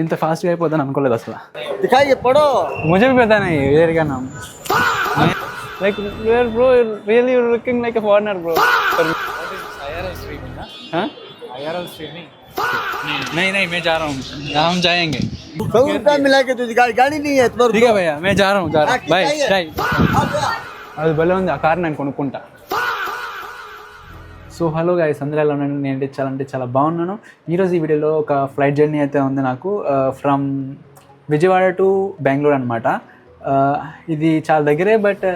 ఇంత ఫాస్ట్గా అయిపోద్దని అనుకోలేదు అసలు. दिखाइए पढ़ो मुझे भी पता नहीं वेयर का नाम like where bro really you're looking like a foreigner bro IRL streaming ना हाँ IRL streaming नहीं मैं जा रहा हूँ हम जाएंगे 100 रुपया मिला के तुझे गाड़ी नहीं है तुम्हारे ठीक है भैया मैं जा रहा हूँ बाय बाय అది భలే ఉంది ఆ కార్ నేను కొనుక్కుంటా. సో హలో గైస్, అందరూ ఎలా ఉన్నాను? నేను చాలా బాగున్నాను. ఈరోజు ఈ వీడియోలో ఒక ఫ్లైట్ జర్నీ అయితే ఉంది నాకు ఫ్రమ్ విజయవాడ టు బెంగళూరు అనమాట. ఇది చాలా దగ్గరే, బట్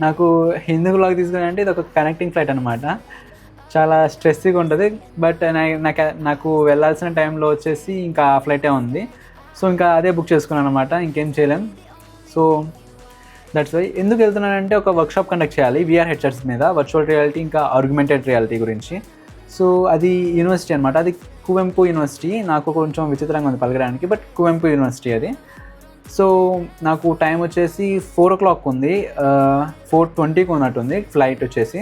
నాకు ఎందుకు లాగా తీసుకుని ఇది ఒక కనెక్టింగ్ ఫ్లైట్ అనమాట. చాలా స్ట్రెస్గా ఉంటుంది, బట్ నాకు వెళ్ళాల్సిన టైంలో వచ్చేసి ఇంకా ఆ ఫ్లైటే ఉంది. సో ఇంకా అదే బుక్ చేసుకున్నాను అనమాట, ఇంకేం చేయలేం. So that's why. ఎందుకు వెళ్తున్నానంటే ఒక వర్క్షాప్ కండక్ట్ చేయాలి విఆర్ హెడ్సెట్స్ మీద, వర్చువల్ రియాలిటీ ఇంకా ఆగ్మెంటెడ్ రియాలిటీ గురించి. సో అది యూనివర్సిటీ అనమాట, అది కువెంపు యూనివర్సిటీ. నాకు కొంచెం విచిత్రంగా ఉంది పలకడానికి, బట్ కువెంపు యూనివర్సిటీ అది. సో నాకు టైం వచ్చేసి 4 o'clock ఉంది, 4:20కి ఉన్నట్టుంది ఫ్లైట్ వచ్చేసి.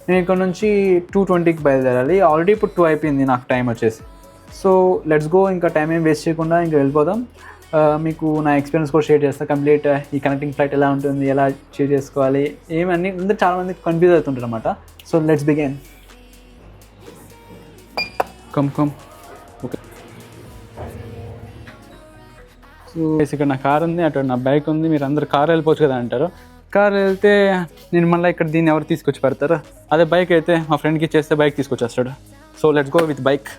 నేను ఇక్కడ నుంచి 2:20కి బయలుదేరాలి. ఆల్రెడీ ఇప్పుడు 2 అయిపోయింది నాకు టైం వచ్చేసి. సో లెట్స్ గో, ఇంకా టైం ఏం వేస్ట్ చేయకుండా ఇంకా వెళ్ళిపోదాం. మీకు నా ఎక్స్పీరియన్స్ కూడా షేర్ చేస్తాను కంప్లీట్. ఈ కనెక్టింగ్ ఫ్లైట్ ఎలా ఉంటుంది, ఎలా షేర్ చేసుకోవాలి, ఏమన్నీ అందరూ చాలామంది కన్ఫ్యూజ్ అవుతుంటారు అనమాట. So let's begin. Come okay. So ఇక్కడ నా కార్ ఉంది, అటు నా బైక్ ఉంది. మీరు అందరు కార్ వెళ్ళిపోవచ్చు కదా అంటారు. కార్ వెళ్తే నేను మళ్ళీ ఇక్కడ దీన్ని ఎవరు తీసుకొచ్చి పెడతారు. అదే బైక్ అయితే మా ఫ్రెండ్కి ఇచ్చేస్తే బైక్ తీసుకొచ్చేస్తాడు. So let's go with bike.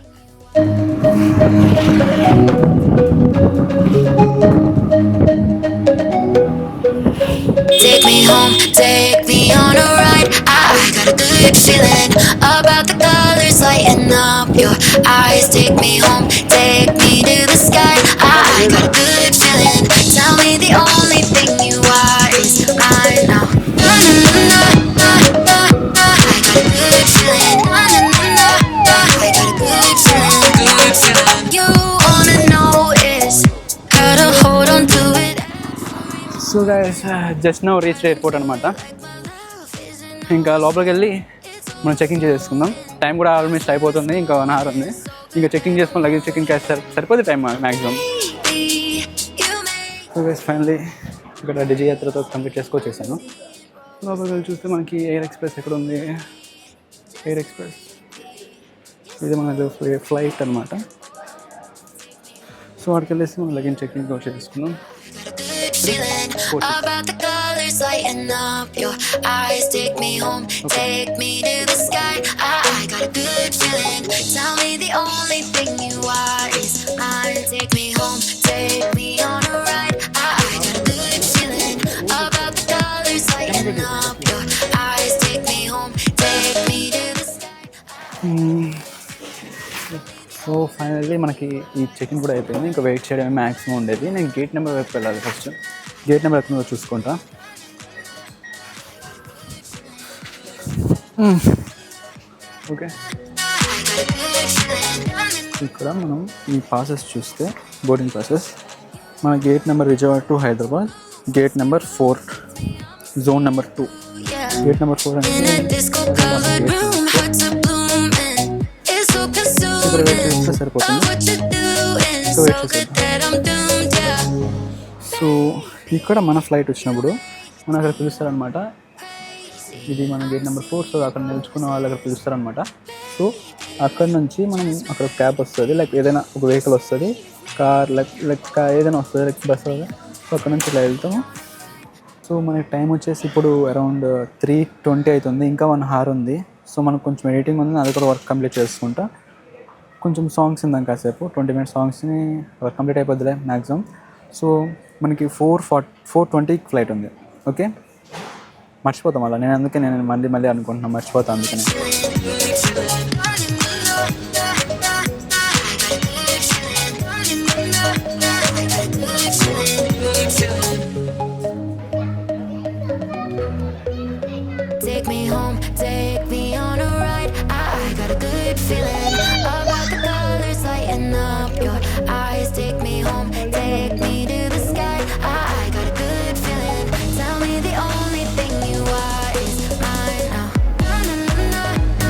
Take me home, take me on a ride. I got a good feeling about the colors lighting up your eyes. Take me home, take me to the sky. I got a good feeling. Tell me the only thing you are is mine now. Na na na na na na. I got a good feeling. Na na na na. I got a good feeling. Good feeling. You wanna know is how to hold on to it. So guys, just now reach airport అనమాట. ఇంకా లోపలికి వెళ్ళి మనం checking చేసుకుందాం. Time కూడా almost అయిపోతుంది, ఇంకా 1 hour ఉంది. ఇంకా చెకింగ్ చేసుకొని లగేజ్ చెకింగ్ చేస్తారు, సరిపోతే time maximum. So guys, finally ఇక్కడ డిజి యాత్రతో కంప్లీట్ చేసుకొచ్చేసాను. లోపలికి వెళ్ళి చూస్తే మనకి ఎయిర్ ఎక్స్ప్రెస్ ఎక్కడ ఉంది. ఎయిర్ ఎక్స్ప్రెస్ ఇది మనకు ఫ్లైట్ అనమాట. సో అక్కడికి వెళ్ళేసి మనం లగేజ్ చెకింగ్ చేసుకుందాం. Feeling about the colors lighting up your eyes. Take me home, take me to the sky. I got a good feeling. Tell me the only thing you are is mine. Take me home, take me on a ride. I got a good feeling about the colors lighting up your eyes. Take me home, take me to the sky. So finally మనకి ఈ checking కూడా అయిపోయింది. ఇంకా wait చేయడమే maximum ఉండేది. నేను gate number వైపు వెళ్ళాలి. ఫస్ట్ గేట్ నెంబర్ ఎక్కడ చూసుకుంటా. ఓకే, ఇక్కడ మనం ఈ పాసెస్ చూస్తే బోర్డింగ్ పాసెస్, మన gate number Vijayawada to Hyderabad, gate number 4, zone number 2. Gate number 4 అంటే ఇక్కడ వెయిట్ చేస్తే సరిపోతుంది. సో వెయిట్ చేసేద్దాం. సో ఇక్కడ మన ఫ్లైట్ వచ్చినప్పుడు మనం అక్కడ పిలుస్తారనమాట. ఇది మన గేట్ నెంబర్ 4. సో అక్కడ నిలుచుకున్న వాళ్ళు అక్కడ పిలుస్తారనమాట. సో అక్కడ నుంచి మనం అక్కడ క్యాబ్ వస్తుంది, లైక్ ఏదైనా ఒక వెహికల్ వస్తుంది, కార్ లైక్ ఏదైనా వస్తుంది, లైక్ బస్. సో అక్కడ నుంచి ఇలా వెళ్తాము. సో మనకి టైం వచ్చేసి ఇప్పుడు అరౌండ్ 3:20 అవుతుంది. ఇంకా 1 hour ఉంది. సో మనకు కొంచెం ఎడిటింగ్ ఉంది, అది కూడా వర్క్ కంప్లీట్ చేసుకుంటా. కొంచెం సాంగ్స్ ఉందాం కాసేపు, 20 minutes సాంగ్స్ని వర్క్ కంప్లీట్ అయిపోద్దిలే మ్యాక్సిమం. సో మనకి 4:20కి ఫ్లైట్ ఉంది. ఓకే, మర్చిపోతాం అలా. నేను మళ్ళీ అనుకుంటున్నాను, మర్చిపోతాను అందుకని. Take me home, take me on a ride. I got a good feeling about the colors lighting up your eyes. Take me home, take me to the sky. I got a good feeling. Tell me the only thing you are is mine now. Na na na na.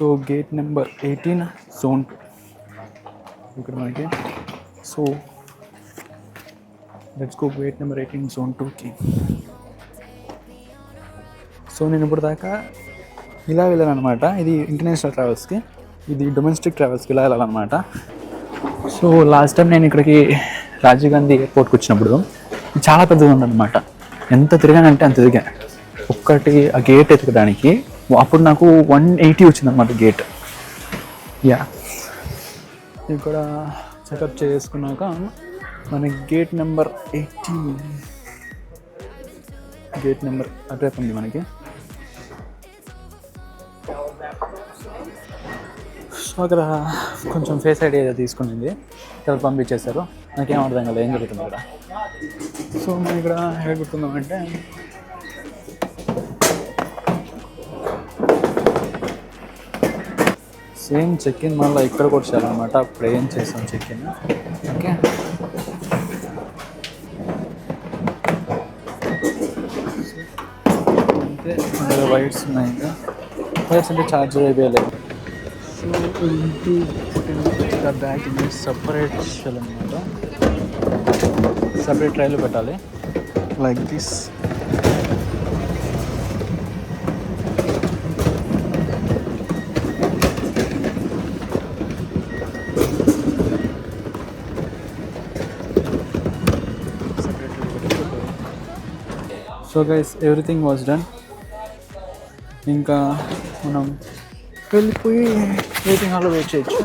So gate number 18 zone 2 ఇక్కడ మనకి. So let's go gate number 18 zone 2కి. So నేను ఇప్పుడు దాకా ఇలా వెళ్ళాను అనమాట. ఇది ఇంటర్నేషనల్ ట్రావెల్స్కి, ఇది డొమెస్టిక్ ట్రావెల్స్కి ఇలా వెళ్ళాలన్నమాట. సో లాస్ట్ టైం నేను ఇక్కడికి రాజీవ్ గాంధీ ఎయిర్పోర్ట్కి వచ్చినప్పుడు చాలా పెద్దగా ఉందన్నమాట. ఎంత తిరిగానంటే అంత తిరిగా. ఒక్కటి ఆ గేట్ ఎత్తకడానికి అప్పుడు నాకు 180 వచ్చిందన్నమాట గేట్. యా, ఇక్కడ చెకప్ చేసుకున్నాక మన గేట్ నెంబర్ 18 గేట్ నెంబర్ అటువైపు ఉంది మనకి. సో అక్కడ కొంచెం ఫేస్ ఐడి ఏదో తీసుకునింది, ఇక్కడ పంపించేశారు. నాకేం అర్థం కాలేదు ఏం జరుగుతుంది ఇక్కడ. సో మనం ఇక్కడ ఎక్కడ కూర్చుందామంటే సేమ్ చెక్ ఇన్ మళ్ళీ ఇక్కడ కూడా చేయాలన్నమాట. అప్పుడు ఏం చేస్తాం చెక్ ఇన్. ఓకే, అంటే అందులో వైర్స్ ఉన్నాయి. ఇంకా వైర్స్ అంటే ఛార్జర్ అయిపోయలేదు. సో ఇంటూ బ్యాగ్ సపరేట్ చేయాలన్నమాట. సపరేట్ రైలు పెట్టాలి like this. So guys everything was done. ఇంకా మనం వెళ్ళిపోయి వెయిటింగ్ హాల్లో వెయిట్ చేయొచ్చు.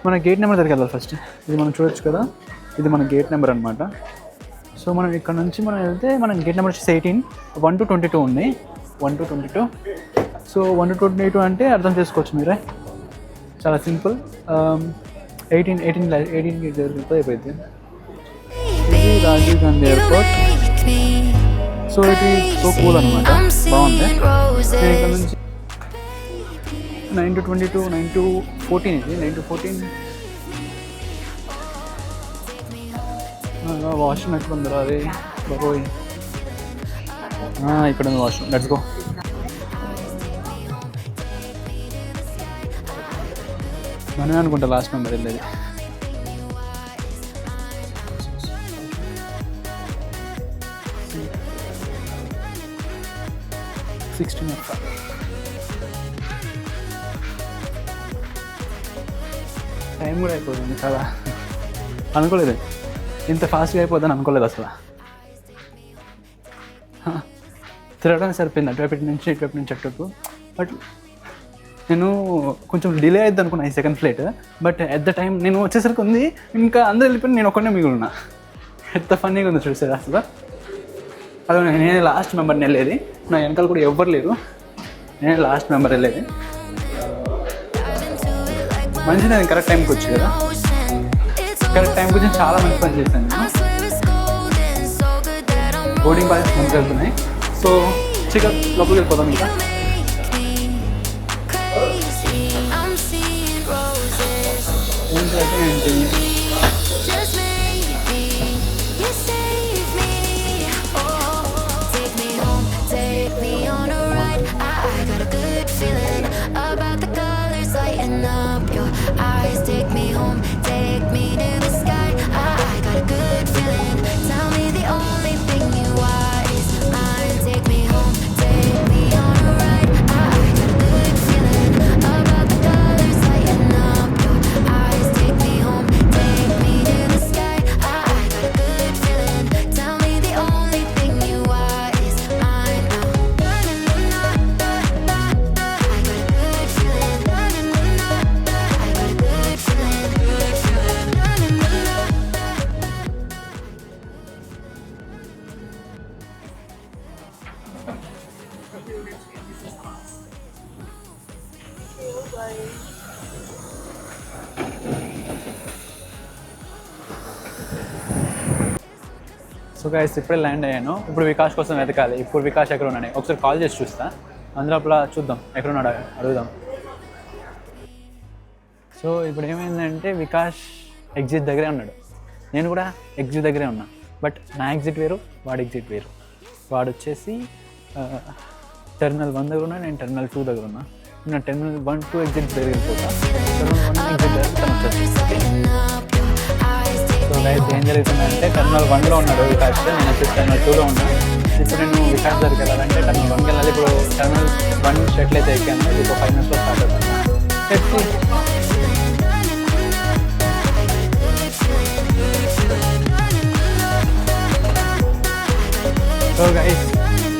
మన గేట్ నెంబర్ దగ్గరికి వెళ్ళాలి ఫస్ట్. ఇది మనం చూడొచ్చు కదా, ఇది మన గేట్ నెంబర్ అనమాట. సో మనం ఇక్కడ నుంచి మనం వెళ్తే మన గేట్ నెంబర్ వచ్చేసి 18, 1 to 22 ఉంది. 1 to 22. సో 1 to 22 అంటే అర్థం చేసుకోవచ్చు మీరే, చాలా సింపుల్. 18కి జరిగితే అయిపోయింది. ఇది Rajiv Gandhi airport. So it is so cool అనమాట, బాగుంది. నేను ఇక్కడ నుంచి 9 to 22, 9 to 14 ఇది 9 to 14. వాష్రూమ్ ఎక్కడ ఉందో అది బాబోయ్. ఇక్కడ ఉంది వాష్రూమ్, లెట్స్ గో. మనమే అనుకుంటా లాస్ట్ నెంబర్ వెళ్ళేది. టైం కూడా అయిపోతుంది చాలా. అనుకోలేదు ఇంత ఫాస్ట్గా అయిపోతుందని అనుకోలేదు అసలు. తిరగడానికి సరిపోయింది అటువైపు నుంచి ఇటువైపు నుంచి అటువైపు. బట్ నేను కొంచెం డిలే అవుద్ది అనుకున్నా ఈ second flight. But at the time నేను వచ్చేసరికి ఉంది, ఇంకా అందరూ వెళ్ళిపోయి నేను ఒక్కనే మిగులున్నా. ఎంత ఫన్నీగా ఉంది చూసారు అసలు. అది నేనే లాస్ట్ మెంబర్ని వెళ్ళేది, నా వెనకాల కూడా ఎవ్వరు లేరు, నేనే లాస్ట్ మెంబర్ వెళ్ళేది. మంచిగా నేను కరెక్ట్ టైంకి వచ్చి కదా, కరెక్ట్ టైంకి వచ్చి చాలా మంచి పని చేశాను. బోర్డింగ్ పాస్ ముందుకు వెళ్తున్నాయి. సో చికెన్ లోపలికి వెళ్ళిపోదాం. ఇంకా ఏంటి సో గైస్ ఇప్పుడే ల్యాండ్ అయ్యాను. ఇప్పుడు వికాస్ కోసం వెతకాలి. ఇప్పుడు వికాస్ ఎక్కడ ఉన్నాడు ఒకసారి కాల్ చేసి చూస్తా. అందులో అప్పుడు చూద్దాం ఎక్కడ ఉన్నాడు అడుగుదాం. సో ఇప్పుడు ఏమైందంటే వికాస్ ఎగ్జిట్ దగ్గరే ఉన్నాడు, నేను కూడా ఎగ్జిట్ దగ్గరే ఉన్నా. బట్ నా ఎగ్జిట్ వేరు, వాడి ఎగ్జిట్ వేరు. వాడు వచ్చేసి టెర్మినల్ 1 దగ్గర ఉన్నా, నేను టెర్మినల్ 2 దగ్గర ఉన్నా. నేను టెర్మినల్ 1-2 ఎగ్జిట్ దగ్గర వెళ్ళిపోతా. టెర్మినల్ 1 ఎగ్జిట్ దగ్గర తను వచ్చేస్తాను. సో గైస్ ఏం జరుగుతుందంటే టెర్మినల్ 1లో ఉన్నాడు వికాస్, నేను వచ్చేసి టెర్మినల్ 2లో ఉన్నాను. ఇప్పుడు నేను వికాస్ దగ్గరికి వెళ్ళాలంటే టెర్మినల్ 1కి వెళ్ళాలి. ఇప్పుడు టెర్మినల్ 1 షెట్లు అయితే ఎక్కాను, ఇప్పుడు 5 minutesలో స్టార్ట్ అవుతాను. So guys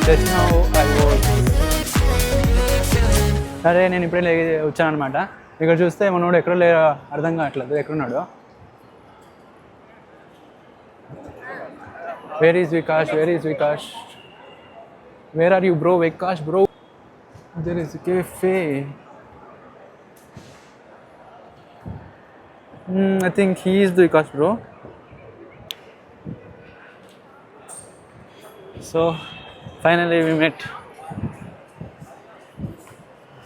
just now I was సరే నేను ఇప్పుడే వచ్చాను అనమాట. ఇక్కడ చూస్తే మనోడు ఎక్కడో అర్థం కావట్లేదు, ఎక్కడున్నాడు. Where is Vikash, where is Vikash, where are you bro? Vikash bro, there is cafe. I think he is the Vikas bro. So finally we met.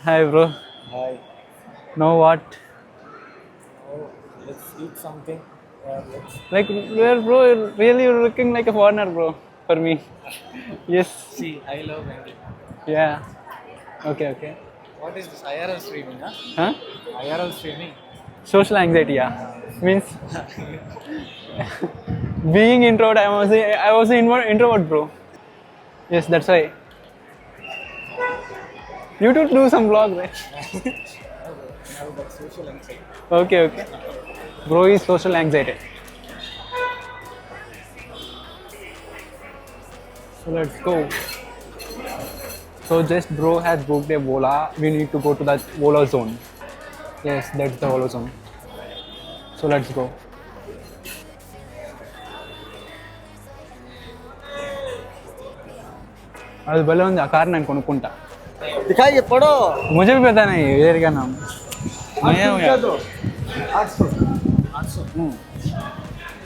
Hi bro. Hi. Now what? Oh, let's eat something. Let's Like where bro? Really you're looking like a foreigner bro for me. Yes. see. I love Bengali. Yeah. Okay, okay. What is this IRL streaming? Huh? Huh? IRL streaming. Social anxiety, yeah. Means being introvert, I was an introvert bro. Yes, that's why. You too do some vlog, right? Now that social anxiety. Okay, okay. Bro is social anxiety. So let's go. So just bro has booked a Ola. We need to go to that Ola zone. Yes, that's the Ola zone. So let's go. అది భలే ఉంది, ఆ car నేను కొనుక్కుంటా. दिखाइए पढ़ो. मुझे भी पता नहीं वेयर का नाम. नया हो यार. 800.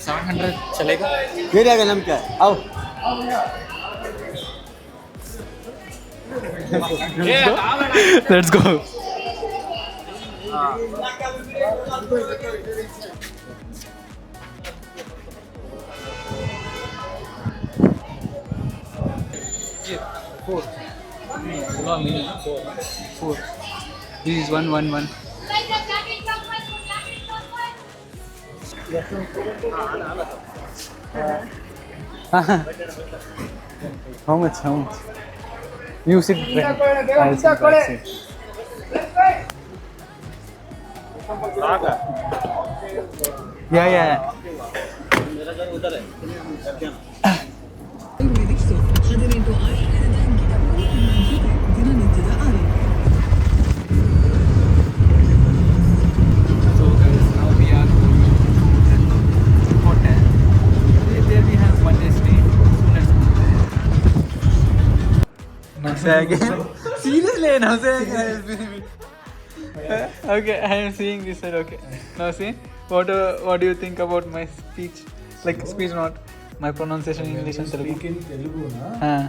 700 चलेगा? मेरे आगे नाम क्या है? आओ. Let's go. Four. This is 111. How much? How much? You sit front. I'll sit back seat. Yeah, yeah. Ayurvedic soap 18 ಆಯುರ್ವೇದದ ಗಿಡಮೂಲಿಕೆಯೊಂದಿಗೆ ದಿನನಿತ್ಯದ ಆರೈಕೆ. So guys, now we are going to the hotel. There we have one day stay. Let's go there. Now say again. Seriously, now say again. Okay, I am seeing this side. Okay. Now see, what do you think about my speech? Like speech, not my pronunciation in English and Telugu. Speak in Telugu, na? Ah.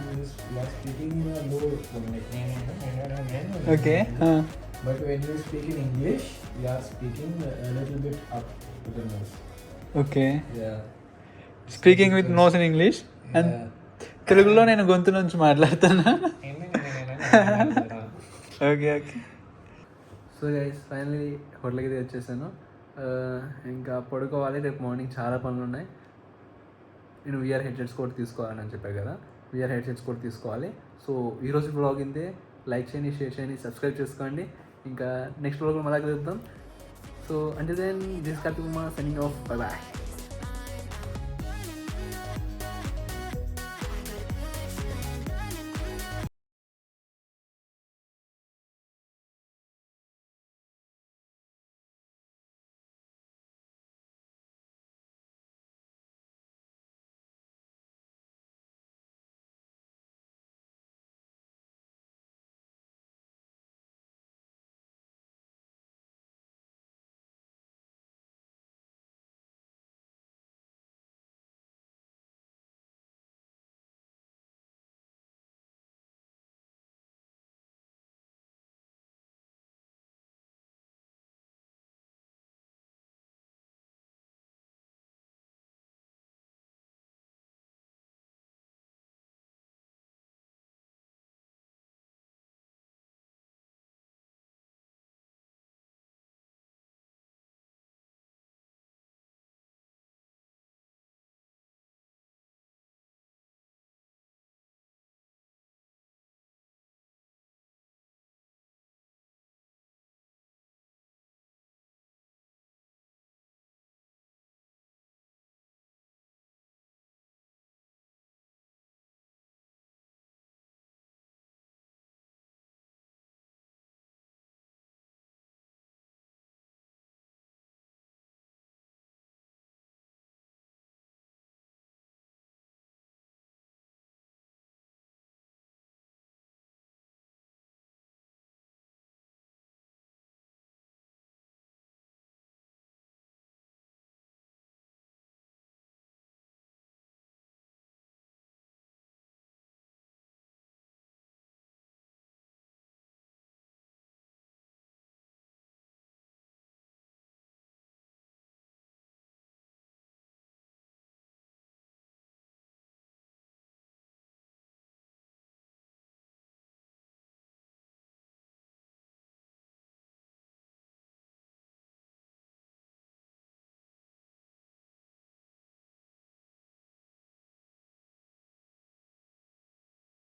You are speaking low, like name. Okay. But when you speak in English, you are speaking a little bit up to the nose. Okay. Yeah. Speaking with nose in English and తెలుగులో నేను గొంతు నుంచి మాట్లాడుతున్నా. Okay okay. So guys finally హోటల్కి అయితే వచ్చేసాను. ఇంకా పడుకోవాలి, రేపు మార్నింగ్ చాలా పనులు ఉన్నాయి. నేను విఆర్ హెడ్సెట్స్ కూడా తీసుకోవాలని అని చెప్పాను కదా, విఆర్ హెడ్సెట్స్ కూడా తీసుకోవాలి. సో ఈరోజు బ్లాగ్ ఇంతే. లైక్ చేయండి, షేర్ చేయండి, సబ్స్క్రైబ్ చేసుకోండి. ఇంకా నెక్స్ట్ బ్లాగ్లో మళ్ళీ కలుద్దాం. సో అంటే then this Karthik Kumar signing off. Bye bye.